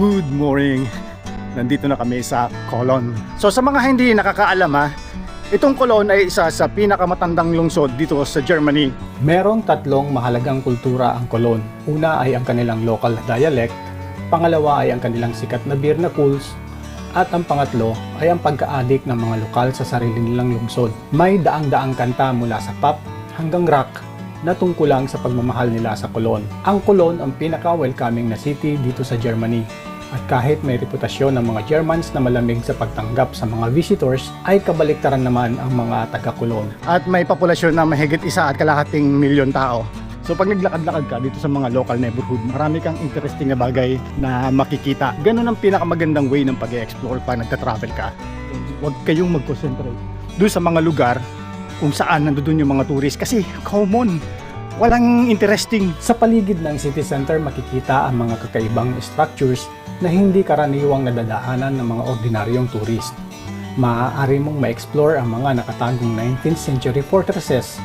Good morning! Nandito na kami sa Cologne. So sa mga hindi nakakaalam itong Cologne ay isa sa pinakamatandang lungsod dito sa Germany. Merong tatlong mahalagang kultura ang Cologne. Una ay ang kanilang local na dialect, pangalawa ay ang kanilang sikat na beer na Pils, at ang pangatlo ay ang pagka-addict ng mga lokal sa sarili nilang lungsod. May daang-daang kanta mula sa pop hanggang rock na tungkulang sa pagmamahal nila sa Cologne. Ang Cologne ang pinaka-welcoming na city dito sa Germany. At kahit may reputasyon ng mga Germans na malamig sa pagtanggap sa mga visitors, ay kabaliktaran naman ang mga taga-Cologne. At may populasyon na mahigit 1.5 milyon tao. So pag naglakad-lakad ka dito sa mga local neighborhood, marami kang interesting na bagay na makikita. Ganun ang pinakamagandang way ng pag-explore pag nagta-travel ka. Huwag kayong mag-concentrate doon sa mga lugar kung saan nandoon yung mga tourist kasi common. Walang interesting. Sa paligid ng city center makikita ang mga kakaibang structures na hindi karaniwang nadadaanan ng mga ordinaryong tourist. Maaari mong ma-explore ang mga nakatagong 19th century fortresses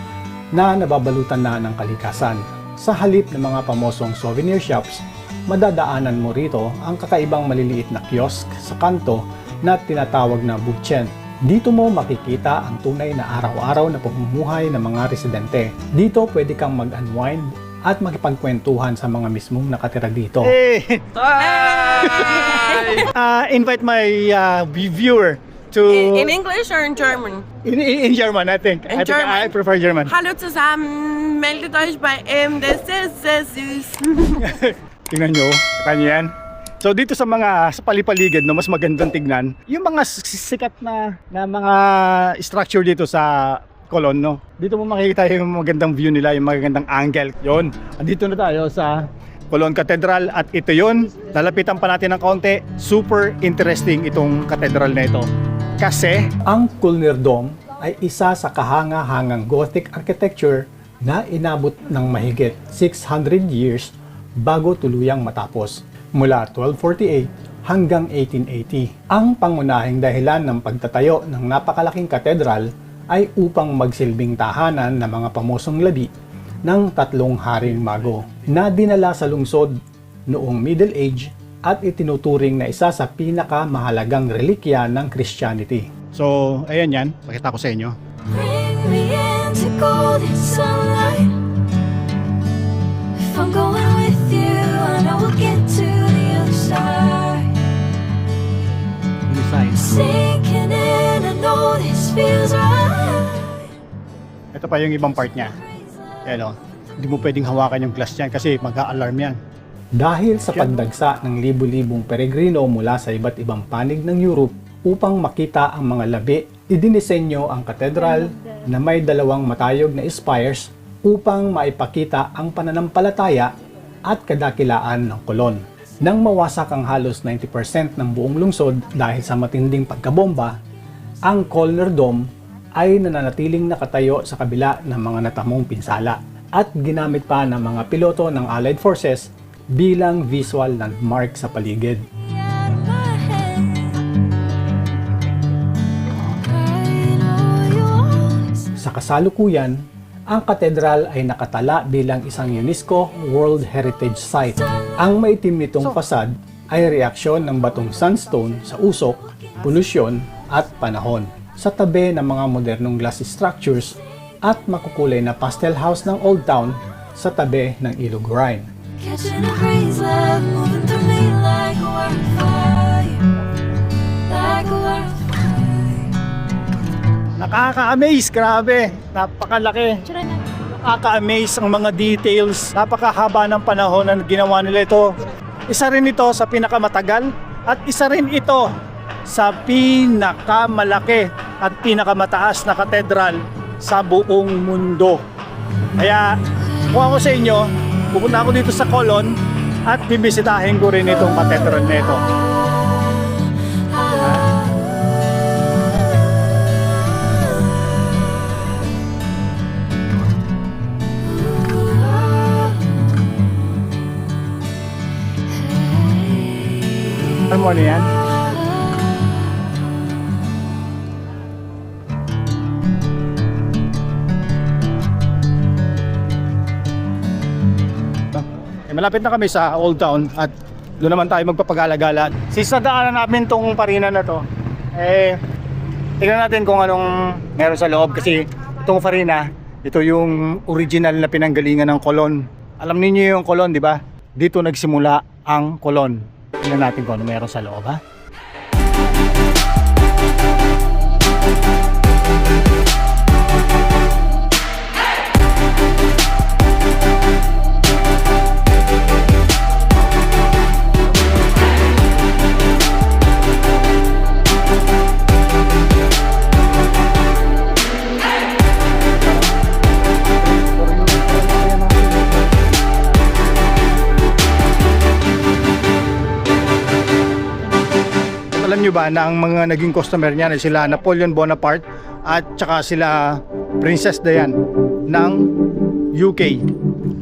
na nababalutan na ng kalikasan. Sa halip ng mga pamosong souvenir shops, madadaanan mo rito ang kakaibang maliliit na kiosk sa kanto na tinatawag na Budchen. Dito mo makikita ang tunay na araw-araw na pamumuhay ng mga residente. Dito pwede kang mag-unwind at makipagkwentuhan sa mga mismong nakatira dito. Hey! Invite my viewer to... In English or in German? In German, I think. In German? I prefer German. Hallo zusammen, meldet euch bei das ist sehr süß. Tingnan nyo, kita nyo yan. So dito sa palipaligid, no, mas magandang tignan yung mga sikat na mga structure dito sa Cologne, no. Dito mo makikita yung magandang view nila, yung magandang angle. Yon. Andito na tayo sa Cologne Cathedral at ito yon. Lalapitan pa natin ng kaunti. Super interesting itong cathedral na ito. Kasi ang Kölner Dom ay isa sa kahanga-hangang Gothic architecture na inabot ng mahigit 600 years bago tuluyang matapos. Mula 1248 hanggang 1880. Ang pangunahing dahilan ng pagtatayo ng napakalaking katedral ay upang magsilbing tahanan ng mga pamosong labi ng tatlong haring mago na dinala sa lungsod noong Middle Age at itinuturing na isa sa pinakamahalagang relikya ng Christianity. So, ayan yan. Pakita ko sa inyo. Bring me into golden sunlight. If I'm going with you, I know we'll get to the other side. Sinking in, I know this feels right. Ito pa yung ibang part niya. Ayan o. Hindi mo pwedeng hawakan yung glass niyan kasi mag-a-alarm yan. Dahil sa pagdagsa ng libu-libong peregrino mula sa iba't ibang panig ng Europe upang makita ang mga labi, idinisenyo ang katedral na may dalawang matayog na spires upang maipakita ang pananampalataya at kadakilaan ng Cologne. Nang mawasak ang halos 90% ng buong lungsod dahil sa matinding pagkabomba, ang Kölner Dom ay nananatiling nakatayo sa kabila ng mga natamong pinsala at ginamit pa ng mga piloto ng Allied Forces bilang visual landmark sa paligid. Sa kasalukuyan, ang katedral ay nakatala bilang isang UNESCO World Heritage Site. Ang maitim nitong fasad ay reaksyon ng batong sandstone sa usok, polusyon at panahon. Sa tabi ng mga modernong glass structures at makukulay na pastel house ng Old Town sa tabi ng ilog Rhine. Catching a breeze, love moving through me like a wildfire, like a wildfire. Nakaka-amaze, grabe. Napakalaki. Nakaka-amaze ang mga details. Napakahaba ng panahon na ginawa nila ito. Isa rin ito sa pinakamatagal at isa rin ito sa pinakamalaki at pinakamataas na katedral sa buong mundo. Kaya kung ako sa inyo, pupunta ako dito sa Cologne at bibisitahin ko rin itong katedral na ito. Ano mo na yan? Malapit na kami sa Old Town at Doon naman tayo magpapagala-gala. Sisadaanan namin tong Farina na to. Tingnan natin kung anong meron sa loob kasi itong Farina, ito yung original na pinanggalingan ng Colon. Alam niyo yung Colon, di ba? Dito nagsimula ang Colon. Tingnan natin kung ano meron sa loob, ha? Alam nyo ba na ang mga naging customer niya ay sila Napoleon Bonaparte at saka sila Princess Diane ng UK.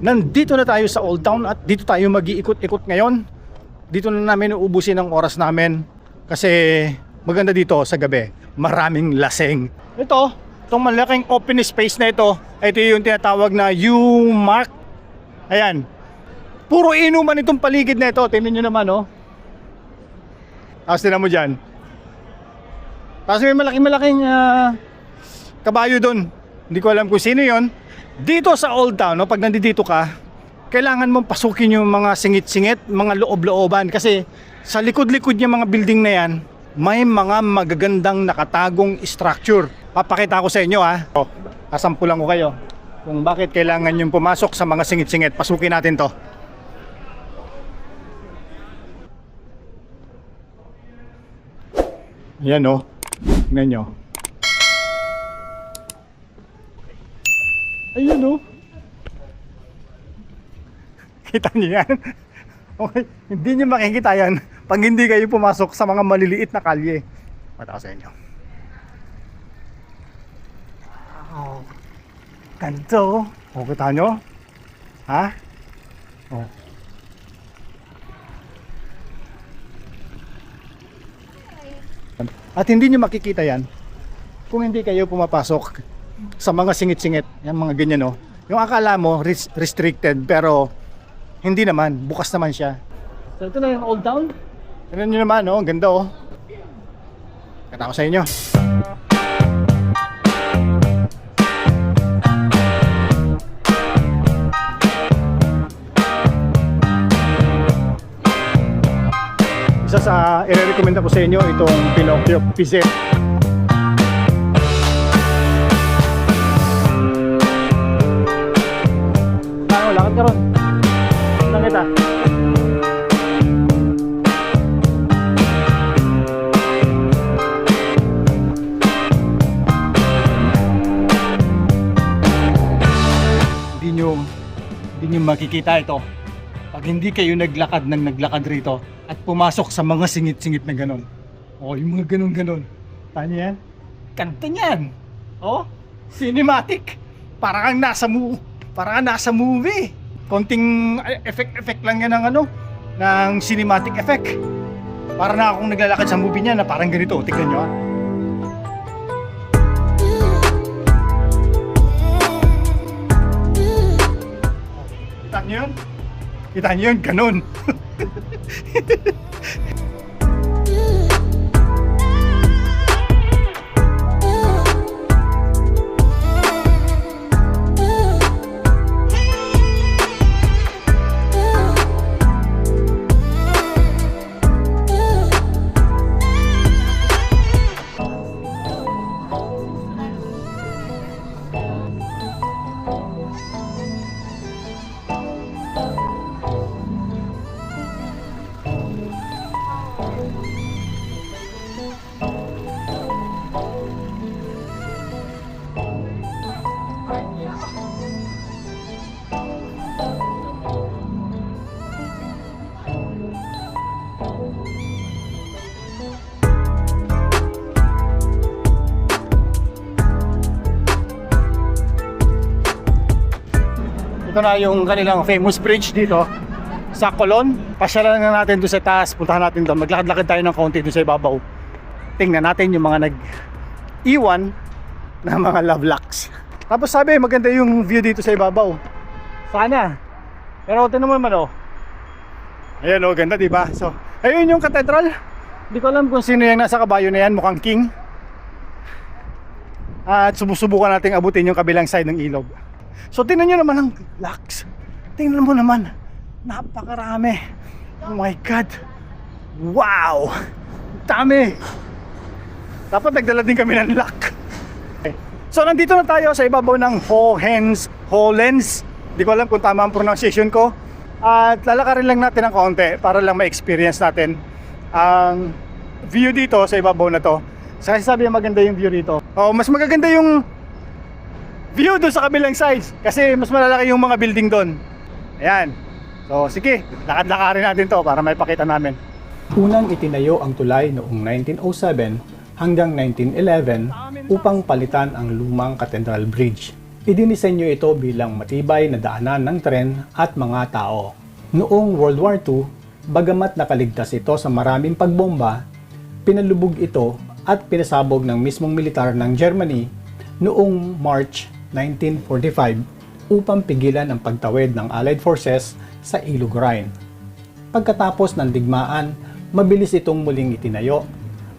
Nandito na tayo sa Old Town at dito tayo mag-iikot-ikot ngayon. Dito na namin uubusin ang oras namin kasi maganda dito sa gabi. Maraming laseng. Itong malaking open space na ito yung tinatawag na U-Mark. Ayan. Puro inuman itong paligid na ito. Tingnan nyo naman, oh. Tapos tinan mo dyan. Tapos may malaking kabayo doon. Hindi ko alam kung sino yon. Dito sa Old Town, no, pag nandito ka, kailangan mong pasukin yung mga singit-singit, mga loob-looban. Kasi sa likod-likod yung mga building na yan, may mga magagandang nakatagong structure. Papakita ko sa inyo, ha. Kasampulan ko kayo kung bakit kailangan yung pumasok sa mga singit-singit. Pasukin natin to. Ayan, oh. Tingnan nyo. Ayan, oh. Kita nyo yan? Okay. Hindi nyo makikita yan pag hindi kayo pumasok sa mga maliliit na kalye. Mata ko sa inyo. Wow. Ganito. O, kita nyo? Ha? Oh. At hindi nyo makikita yan kung hindi kayo pumapasok sa mga singit-singit, yung mga ganyan, no? Yung akala mo restricted pero hindi naman, bukas naman siya. So ito na yung Old Town. Tignan nyo naman, no? Ang ganda, oh. Kata ko sa inyo. Isa sa i-recommend ko sa inyo itong Pinocchio Pizza. Lakad ka ron. Lang kita. Hindi nyo makikita ito pag hindi kayo naglakad rito at pumasok sa mga singit-singit na ganon. O, yung mga ganon-ganon. Tanya yan? Kanta yan. O, cinematic. Para kang nasa movie. Konting effect lang yan ng cinematic effect. Para na akong naglalakad sa movie niya na parang ganito. Tignan nyo, ha. Kita nyo yun? Kita nyo yun? Ganon. Ito na yung kanilang famous bridge dito sa Colon. Pasyalan na natin doon sa taas. Puntahan natin doon. Maglakad-lakad tayo ng kaunti doon sa ibabaw. Tingnan natin yung mga nag-iwan na mga love locks. Tapos sabi, maganda yung view dito sa ibabaw. Sana. Pero ito naman, Ayan o, ganda diba? So, ayun yung cathedral. Hindi ko alam kung sino yung nasa kabayo na yan, mukhang king. At subukan natin abutin yung kabilang side ng ilog. So tingnan nyo naman ang locks. Tingnan mo naman, napakarami. Oh my God. Wow, dami. Dapat nagdala din kami ng lock. Okay. So nandito na tayo sa ibabaw ng Hollens. Hindi ko alam kung tama ang pronunciation ko. At lalakarin lang natin ng kaunti para lang ma-experience natin ang view dito sa ibabaw na to. Kasi sabi maganda yung view dito. Oh, mas magaganda yung view doon sa kabilang sides kasi mas malalaki yung mga building doon. Ayan. So sige, lakad-lakarin natin to para may pakita namin. Unang itinayo ang tulay noong 1907 hanggang 1911 upang palitan ang lumang Cathedral Bridge. Idinisenyo ito bilang matibay na daanan ng tren at mga tao. Noong World War II, bagamat nakaligtas ito sa maraming pagbomba, pinalubog ito at pinasabog ng mismong militar ng Germany noong March 1945 upang pigilan ang pagtawid ng Allied Forces sa Ilog Rhine. Pagkatapos ng digmaan, mabilis itong muling itinayo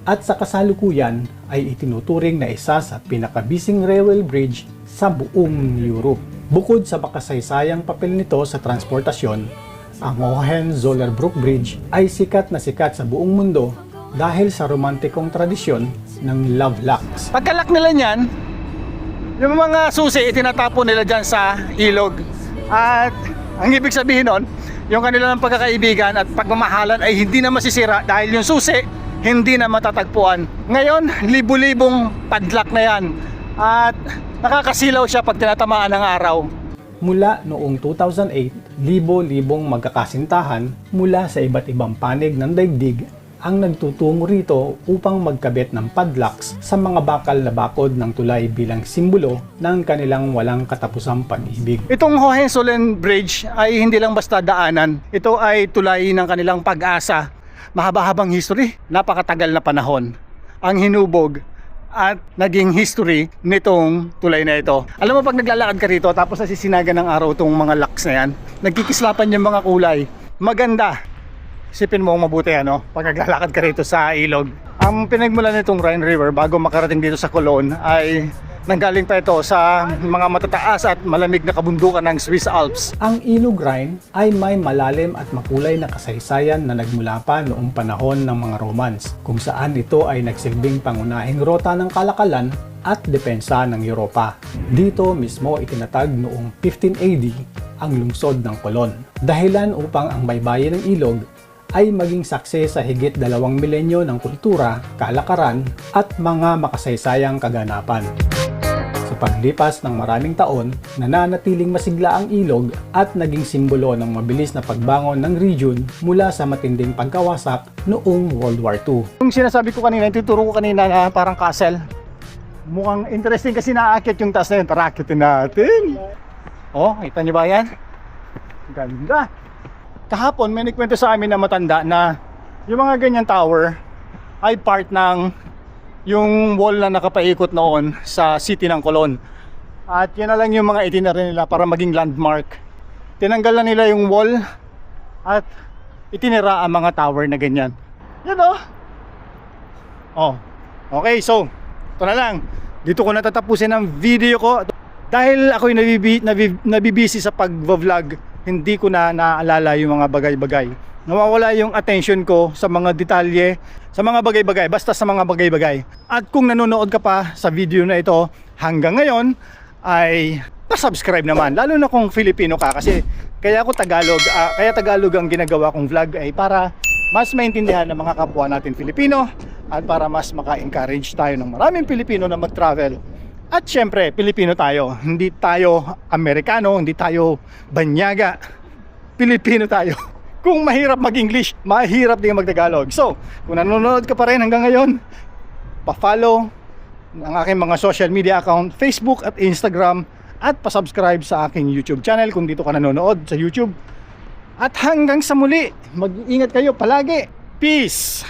at sa kasalukuyan ay itinuturing na isa sa pinakabising railway bridge sa buong Europe. Bukod sa makasaysayang papel nito sa transportasyon, ang Hohenzollernbrück Bridge ay sikat na sikat sa buong mundo dahil sa romantikong tradisyon ng love locks. Pagkalak nila niyan, yung mga susi itinatapon nila dyan sa ilog. At ang ibig sabihin nun, yung kanilang pagkakaibigan at pagmamahalan ay hindi na masisira dahil yung susi hindi na matatagpuan. Ngayon, libu-libong padlak na yan at nakakasilaw siya pag tinatamaan ng araw. Mula noong 2008, libo-libong magkakasintahan mula sa iba't ibang panig ng daigdig ang nagtutungo rito upang magkabit ng padlocks sa mga bakal na bakod ng tulay bilang simbolo ng kanilang walang katapusang pag-ibig. Itong Hohenzollern Bridge ay hindi lang basta daanan. Ito ay tulay ng kanilang pag-asa. Mahaba-habang history, napakatagal na panahon ang hinubog at naging history nitong tulay na ito. Alam mo pag naglalakad ka rito tapos nasisinaga ng araw itong mga locks na yan, nagkikislapan yung mga kulay. Maganda. Isipin mo mabuti pag naglalakad ka rito sa ilog. Ang pinagmulan nitong Rhine River bago makarating dito sa Cologne ay nanggaling pa ito sa mga matataas at malamig na kabundukan ng Swiss Alps. Ang ilog Rhine ay may malalim at makulay na kasaysayan na nagmula pa noong panahon ng mga Romans, kung saan ito ay nagsilbing pangunahing rota ng kalakalan at depensa ng Europa. Dito mismo itinatag noong 15 AD ang lungsod ng Cologne. Dahilan upang ang baybayin ng ilog ay maging saksi sa higit 2 milenyo ng kultura, kalakaran at mga makasaysayang kaganapan. Sa paglipas ng maraming taon, nananatiling masigla ang ilog at naging simbolo ng mabilis na pagbangon ng region mula sa matinding pagkawasak noong World War II. Yung sinasabi ko kanina, ituturo ko kanina na parang castle. Mukhang interesting kasi naaakyat yung taas na yun. Tara, akyatin natin. Oh, kita niyo ba yan? Ganda. Kahapon may nagkwento sa amin na matanda na yung mga ganyan tower ay part ng yung wall na nakapaikot noon sa city ng Cologne. At yan na lang yung mga itinerary nila para maging landmark. Tinanggal na nila yung wall at itinira ang mga tower na ganyan. Yan oh. Okay, so ito na lang. Dito ko natatapusin ang video ko. Dahil ako'y nabibisi sa pag-vlog, hindi ko na naaalala yung mga bagay-bagay. Nawawala yung attention ko sa mga detalye, sa mga bagay-bagay, basta sa mga bagay-bagay. At kung nanonood ka pa sa video na ito hanggang ngayon, ay pa-subscribe naman. Lalo na kung Filipino ka kasi kaya ako Tagalog, kaya Tagalog ang ginagawa kong vlog ay para mas maintindihan ng mga kapwa natin Filipino at para mas maka-encourage tayo ng maraming Pilipino na mag-travel. At syempre, Pilipino tayo. Hindi tayo Amerikano, hindi tayo banyaga. Pilipino tayo. Kung mahirap mag-English, mahirap din mag-Tagalog. So, kung nanonood ka pa rin hanggang ngayon, pa-follow ang aking mga social media account, Facebook at Instagram, at pa-subscribe sa aking YouTube channel kung dito ka nanonood sa YouTube. At hanggang sa muli, mag-iingat kayo palagi. Peace!